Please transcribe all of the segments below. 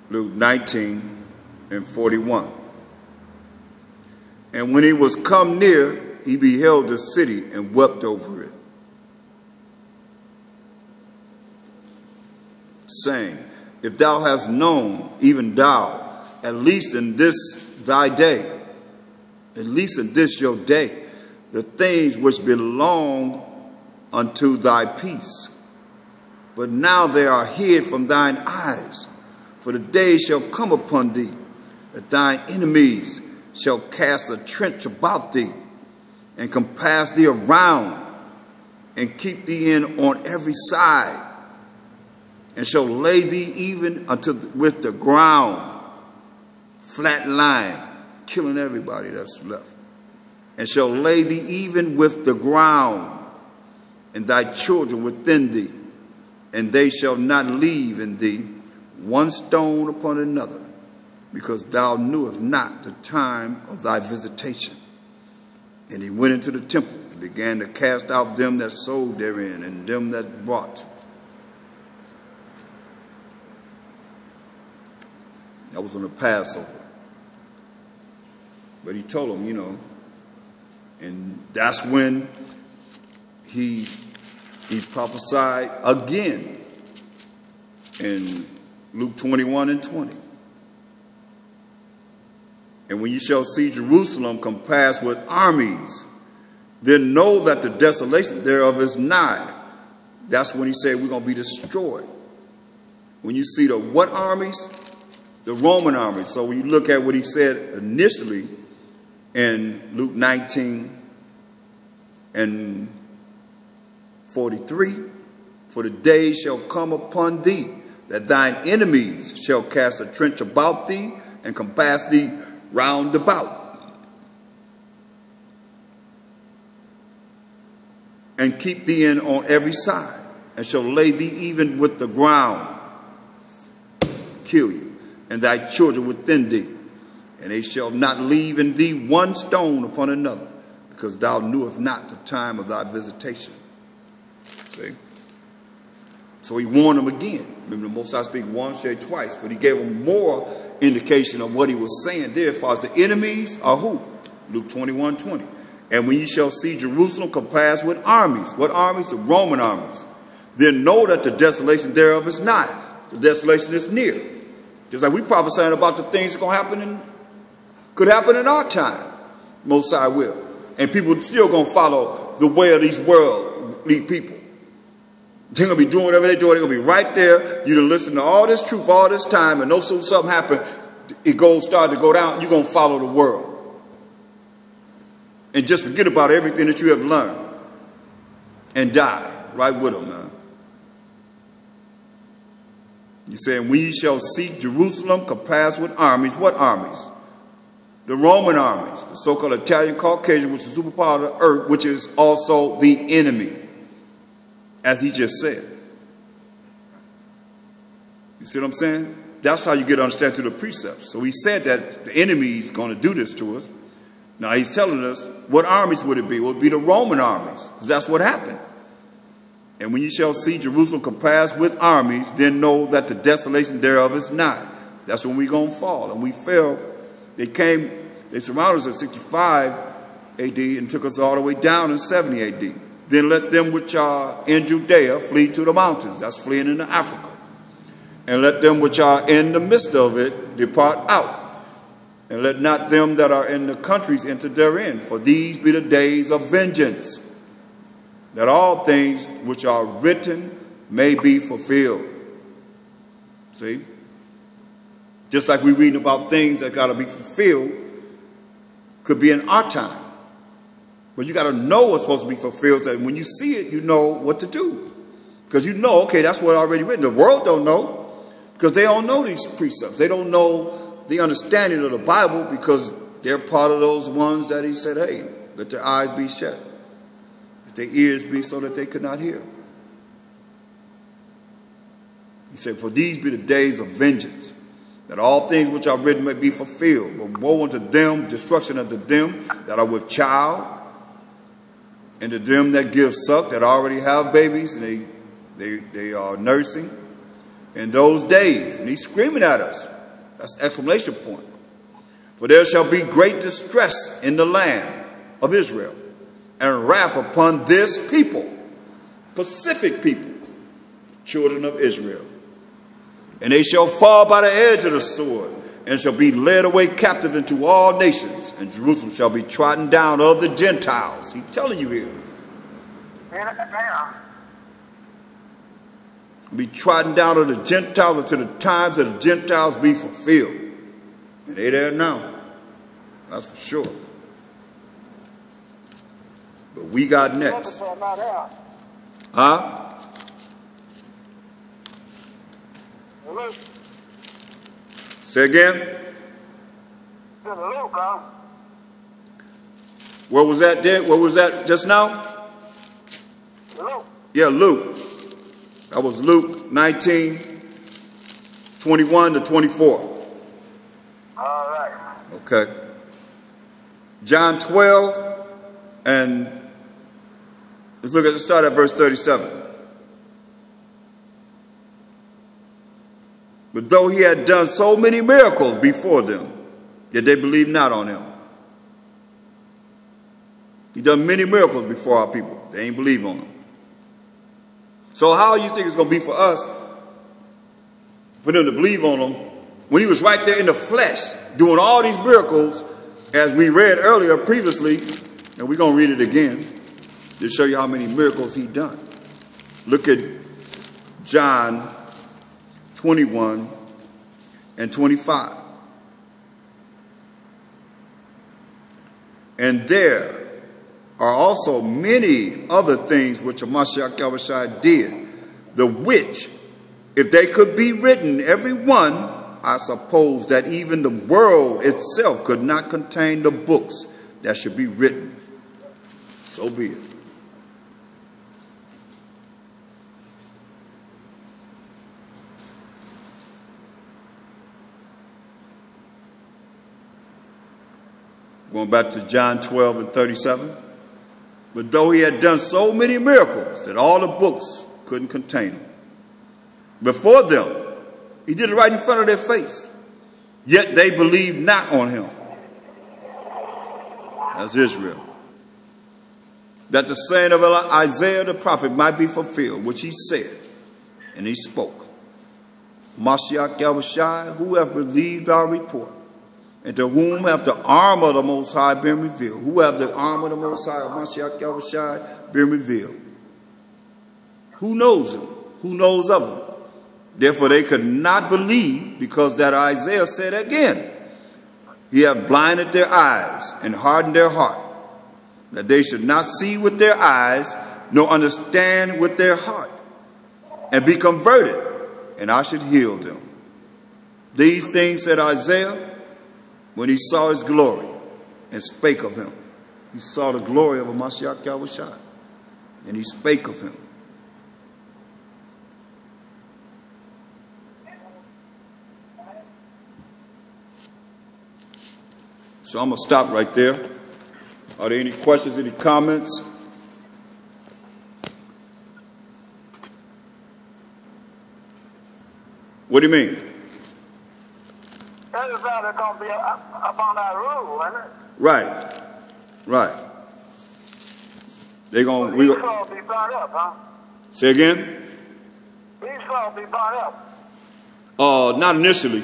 Luke 19:41. And when he was come near, he beheld the city and wept over it, saying, if thou hast known, even thou, at least in this thy day, at least in this your day, the things which belong unto thy peace. But now they are hid from thine eyes, for the day shall come upon thee, that thine enemies shall cast a trench about thee, and compass thee around, and keep thee in on every side, and shall lay thee even with the ground, flat lying, killing everybody that's left, and shall lay thee even with the ground, and thy children within thee, and they shall not leave in thee one stone upon another, because thou knewest not the time of thy visitation. And he went into the temple and began to cast out them that sold therein, and them that bought. That was on the Passover. But he told them, you know, and that's when he prophesied again in Luke 21:20. And when you shall see Jerusalem compassed with armies, then know that the desolation thereof is nigh. That's when he said we're going to be destroyed. When you see the what armies? The Roman armies. So when you look at what he said initially in Luke 19:43, for the day shall come upon thee, that thine enemies shall cast a trench about thee, and compass thee round about, and keep thee in on every side, and shall lay thee even with the ground, kill you, and thy children within thee, and they shall not leave in thee one stone upon another, because thou knewest not the time of thy visitation. See? So he warned them again. Remember, the Most High speak once, say twice, but he gave them more indication of what he was saying there as far as the enemies are who? Luke 21:20. And when you shall see Jerusalem compassed with armies. What armies? The Roman armies. Then know that the desolation thereof is nigh. The desolation is near. Just like we prophesying about the things that could happen in our time. Most High will. And people still going to follow the way of these worldly people. They're going to be doing whatever they're doing. They're going to be right there. You done listen to all this truth all this time, and no soon something happen, it start to go down, you're going to follow the world. And just forget about everything that you have learned. And die right with them, man. He said, when ye shall see Jerusalem compassed with armies. What armies? The Roman armies, the so-called Italian Caucasian, which is the superpower of the earth, which is also the enemy, as he just said. You see what I'm saying? That's how you get to understand through the precepts. So he said that the enemy is going to do this to us. Now he's telling us, what armies would it be? It would be the Roman armies. That's what happened. And when you shall see Jerusalem compassed with armies, then know that the desolation thereof is nigh. That's when we're going to fall. And we fell. They surrounded us at 65 AD and took us all the way down in 70 AD. Then let them which are in Judea flee to the mountains. That's fleeing into Africa. And let them which are in the midst of it depart out. And let not them that are in the countries enter therein. For these be the days of vengeance, that all things which are written may be fulfilled. See? Just like we're reading about things that got to be fulfilled, could be in our time. But you got to know what's supposed to be fulfilled, so that when you see it, you know what to do. Because you know, okay, that's what already written. The world don't know, because they don't know these precepts. They don't know the understanding of the Bible, because they're part of those ones that he said, hey, let their eyes be shut, let their ears be so that they could not hear. He said, for these be the days of vengeance, that all things which are written may be fulfilled. But woe unto them, destruction unto them that are with child, and to them that give suck, that already have babies, and they are nursing. In those days, and he's screaming at us, That's exclamation point. For there shall be great distress in the land of Israel, and wrath upon this people, Pacific people, children of Israel. And they shall fall by the edge of the sword, and shall be led away captive into all nations, and Jerusalem shall be trodden down of the Gentiles. He's telling you here. Be trodden down of the Gentiles until the times of the Gentiles be fulfilled. And they there now. That's for sure. But we got next. Huh? Say again? Where was that there? Where was that just now? Luke. Yeah, Luke. That was Luke 19, 21 to 24. All right. Okay. John 12, and let's start at verse 37. But though he had done so many miracles before them, yet they believed not on him. He done many miracles before our people. They ain't believe on him. So how you think it's going to be for us, for them to believe on him, when he was right there in the flesh, doing all these miracles, as we read earlier previously, and we're going to read it again, to show you how many miracles he done. Look at John 21 and 25. And there are also many other things which Mashiach Yahushua did, the which, if they could be written, every one, I suppose that even the world itself could not contain the books that should be written. So be it. Going back to John 12 and 37. But though he had done so many miracles that all the books couldn't contain them, before them, he did it right in front of their face. Yet they believed not on him. That's Israel. That the saying of Isaiah the prophet might be fulfilled, which he said, and he spoke. Mashiach Yahushua, who have believed our report, and to whom have the arm of the Most High been revealed? Who have the arm of the Most High, Mashiach Yahushua, been revealed? Who knows him? Who knows of him? Therefore they could not believe, because that Isaiah said again, he hath blinded their eyes and hardened their heart, that they should not see with their eyes, nor understand with their heart, and be converted, and I should heal them. These things said Isaiah, when he saw his glory and spake of him. He saw the glory of a Mashiach Yahushua, and he spake of him. So I'm going to stop right there. Are there any questions, any comments? What do you mean? Everybody's going to be up on that rule, isn't it? Right. Right. They're going to... Esau will be brought up, huh? Say again? Esau will be brought up. Not initially.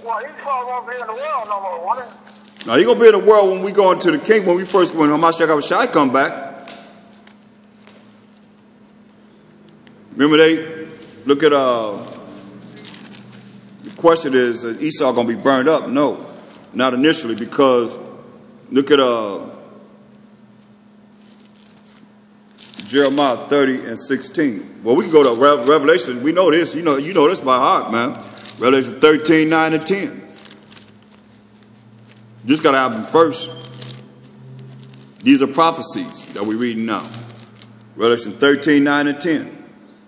Well, Esau won't be in the world no more, won't he? Now, he's going to be in the world when we go into the king, when Mashiach Yahushua come back. Remember they look at... The question is Esau going to be burned up? No, not initially, because look at Jeremiah 30 and 16. Well, we can go to Revelation. We know this. You know this by heart, man. Revelation 13, 9, and 10. This got to happen first. These are prophecies that we're reading now. Revelation 13, 9, and 10.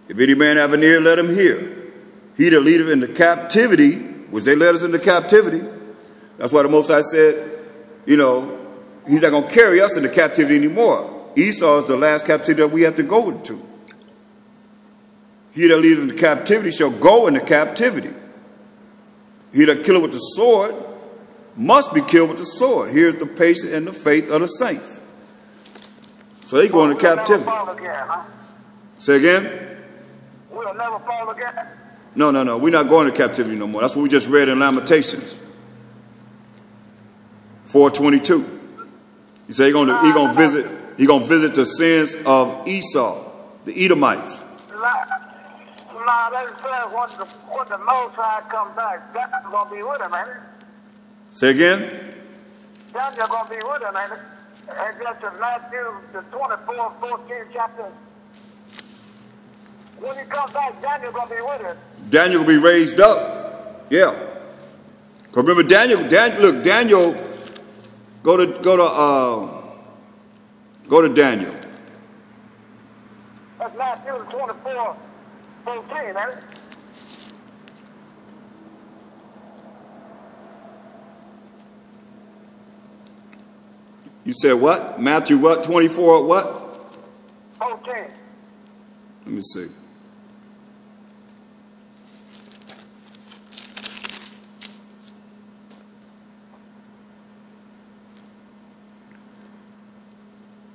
If any man have an ear, let him hear. He that leadeth into captivity, which they led us into captivity. That's why the Most High said, you know, he's not going to carry us into captivity anymore. Esau is the last captivity that we have to go into. He that leadeth into captivity shall go into captivity. He that killeth with the sword must be killed with the sword. Here's the patience and the faith of the saints. So they go into captivity. Never fall again, huh? Say again? We'll never fall again. No. We're not going to captivity no more. That's what we just read in Lamentations 4:22. He said he's gonna visit the sins of Esau, the Edomites. Nah, that says when the Most High come back, Daniel's going to be with him, ain't it? Say again? Daniel's going to be with him, ain't it? And just in Matthew, the 24th, 14th chapter, when he comes back, Daniel's going to be with him. Daniel will be raised up. Yeah. Because remember, Daniel, go to Daniel. That's Matthew 24, 14, ain't it? You said what? Matthew what? 24 what? 14. Let me see.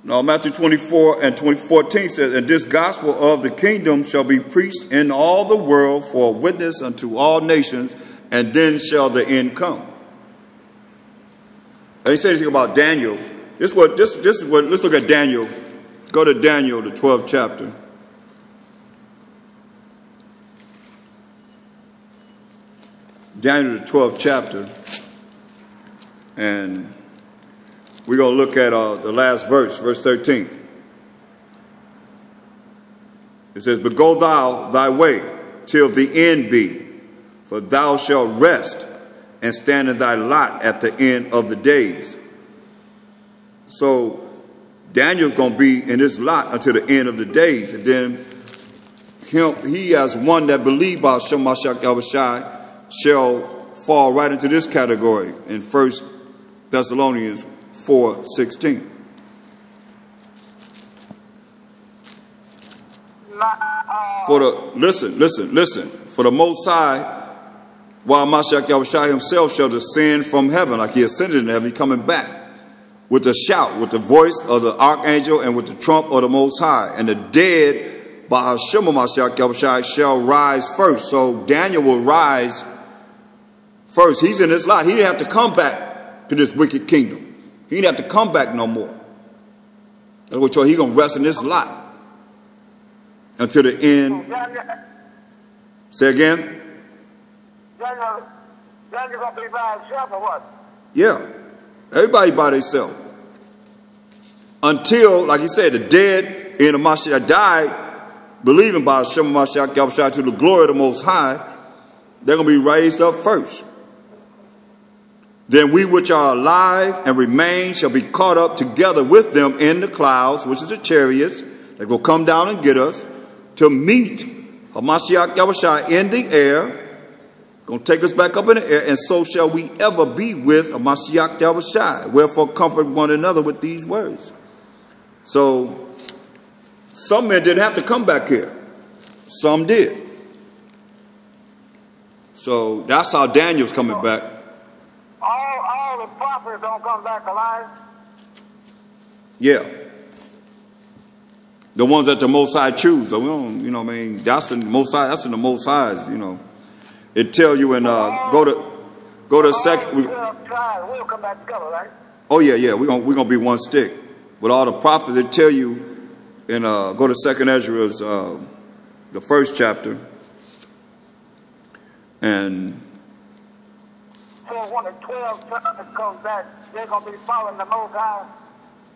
No, Matthew 24 and 14 says, and this gospel of the kingdom shall be preached in all the world for a witness unto all nations, and then shall the end come. And he said anything about Daniel. This is what, let's look at Daniel. Go to Daniel, the 12th chapter. Daniel, the 12th chapter. And we're going to look at the last verse, verse 13. It says, but go thou thy way till the end be, for thou shalt rest and stand in thy lot at the end of the days. So Daniel's going to be in his lot until the end of the days. And then he as one that believe by Hashem Mashiach Yahushai shall fall right into this category in 1 Thessalonians 4:16. Listen. For the Most High, while Mashiach Yahushua himself shall descend from heaven, like he ascended in heaven, he coming back with a shout, with the voice of the archangel, and with the trump of the Most High. And the dead by Hashem Mashiach Yahushua shall rise first. So Daniel will rise first. He's in his lot. He didn't have to come back to this wicked kingdom. He didn't have to come back no more. That's what he's going to rest in this lot until the end. Say again? Daniel going to be by himself or what? Yeah. Everybody by themselves. Until, like he said, the dead in the Mashiach died, believing by Hashem Mashiach Yahushua to the glory of the Most High, they're going to be raised up first. Then we which are alive and remain shall be caught up together with them in the clouds, which is the chariots, that will come down and get us, to meet Hamashiach Yahushua in the air, going to take us back up in the air, and so shall we ever be with Hamashiach Yahushua. Wherefore comfort one another with these words. So, some men didn't have to come back here. Some did. So, that's how Daniel's coming back. All the prophets don't come back alive? Yeah. The ones that the Most High choose. So we don't, you know what I mean? That's in the Most High. That's in the Most High's, you know. It tell you in, go to second. We'll come back together, right? Oh, yeah. We're gonna be one stick. With all the prophets, it tell you in, go to 2nd Ezra's, the 1st chapter. And so when the 12 tribes come back, they're going to be following the Most High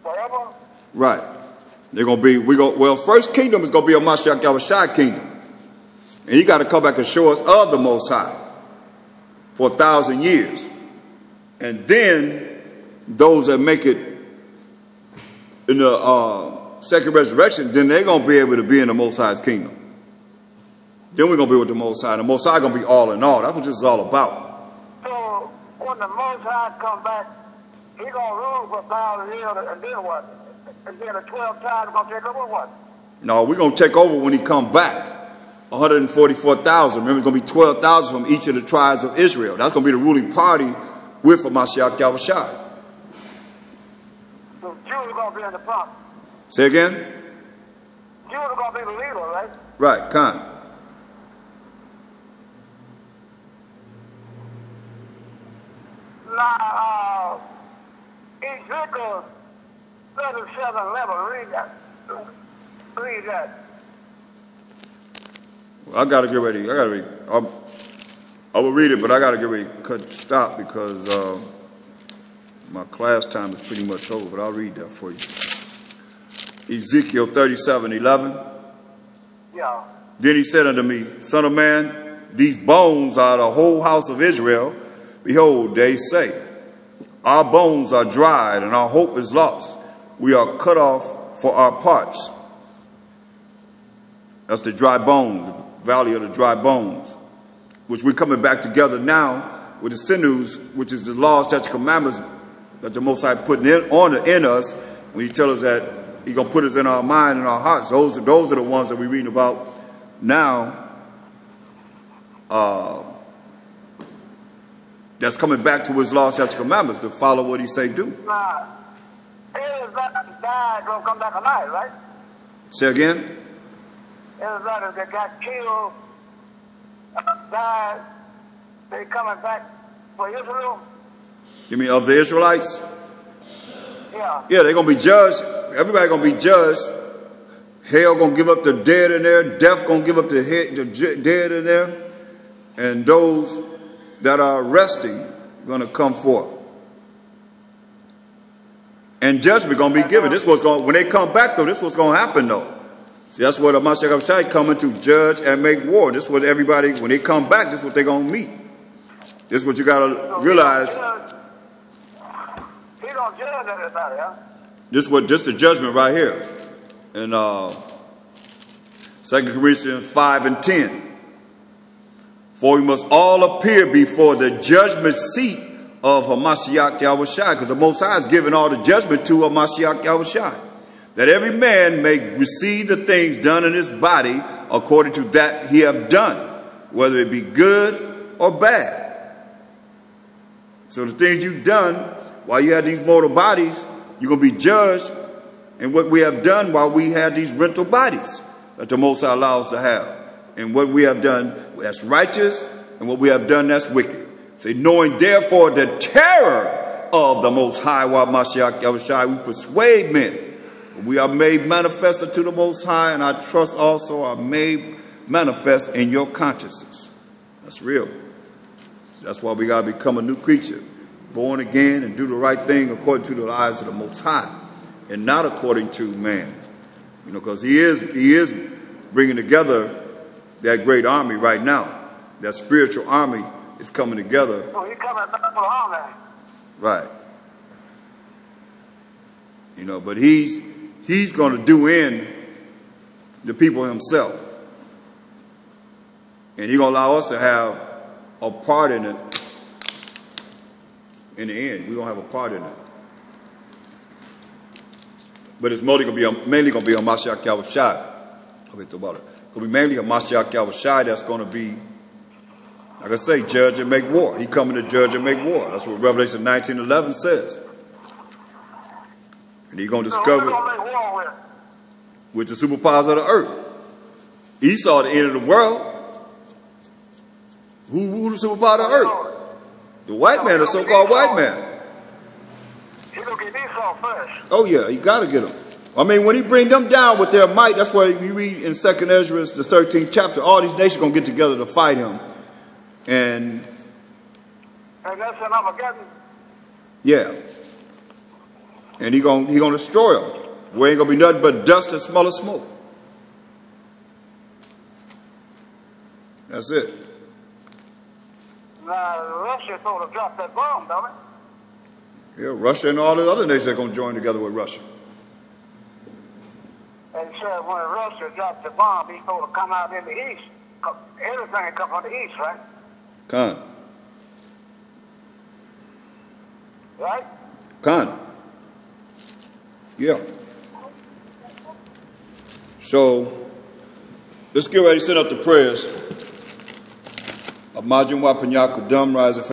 forever? Right. They're going to be, well, first kingdom is going to be a Mashiach Yahushua kingdom. And he got to come back and show us of the Most High for 1,000 years. And then those that make it in the second resurrection, then they're going to be able to be in the Most High's kingdom. Then we're going to be with the Most High. The Most High is going to be all in all. That's what this is all about. So when the Most High come back, he's going to rule for 1,000 years, and then what? And then the 12 tribes are going to take over what? No, we're going to take over when he come back. 144,000. Remember, it's going to be 12,000 from each of the tribes of Israel. That's going to be the ruling party with Mashiach Yahushua. So Jews are going to be in the front. Say again? Jews are going to be the leader, right? Right, Khan. Now, Ezekiel 37:11, read that. Read that. Well, I got to get ready. I will read it, but I got to get ready to stop because my class time is pretty much over, but I'll read that for you. Ezekiel 37:11. Yeah. Then he said unto me, Son of man, these bones are the whole house of Israel. Behold, they say, our bones are dried and our hope is lost. We are cut off for our parts. That's the dry bones, the valley of the dry bones, which we're coming back together now with the sinews, which is the law, statutes, commandments that the Most High put in us when he tells us that he's going to put us in our mind and our hearts. Those are the ones that we're reading about now. That's coming back to his law, statutes, commandments to follow what he say do. Everybody died gonna come back alive, right? Say again? Everybody that got killed, died, they coming back for Israel? You mean of the Israelites? Yeah. Yeah, they're going to be judged. Everybody going to be judged. Hell going to give up the dead in there. Death going to give up the dead in there. And those that are resting going to come forth. And judgment going to be given. This was going when they come back though. This was going to happen though. See, that's what Mashiach Yahushua coming to judge and make war. This is what everybody when they come back. This is what they're going to meet. This is what you got to realize. He don't judge everybody, huh? This the judgment right here in 2 Corinthians 5:10. For we must all appear before the judgment seat of Mashiach Yahushua, because the Most High is giving all the judgment to Mashiach Yahushua, that every man may receive the things done in his body according to that he have done, whether it be good or bad. So the things you've done while you had these mortal bodies, you're going to be judged in what we have done while we had these rental bodies that the Most High allows to have. And what we have done that's righteous, and what we have done that's wicked. Say, knowing therefore the terror of the Most High, while Mashiach Yahushua, we persuade men. We are made manifest unto the Most High, and I trust also are made manifest in your consciences. That's real. That's why we got to become a new creature, born again, and do the right thing according to the eyes of the Most High, and not according to man. You know, because he is bringing together that great army right now. That spiritual army is coming together. So he's coming back for the army. Right. You know, but he's going to do in the people himself. And he's going to allow us to have a part in it in the end. We're going to have a part in it. But it's mainly going to be on Mashiach Yahushua. Okay, talk about it. It's going to be mainly on Mashiach Yahushua that's going to be, like I say, judge and make war. He coming to judge and make war. That's what Revelation 19:11 says. And he's going to discover with the superpowers of the earth. Esau, the end of the world. Who the superpower of the earth? The white man, the so-called white man. He's going to get Esau first. Oh yeah, you got to get him. I mean, when he bring them down with their might, that's why you read in 2nd Ezra, the 13th chapter, all these nations going to get together to fight him. And that's an Armageddon. Yeah. And he gonna destroy them. Where ain't going to be nothing but dust and smell of smoke. That's it. Now, Russia sort of dropped that bomb, don't it? Yeah, Russia and all the other nations are going to join together with Russia. And he said when Russia dropped the bomb, he's supposed to come out in the east. Everything come from the east, right? Khan. Right? Khan. Yeah. So, Let's get ready to set up the prayers. Imagine Wapanyaku Dum Rising.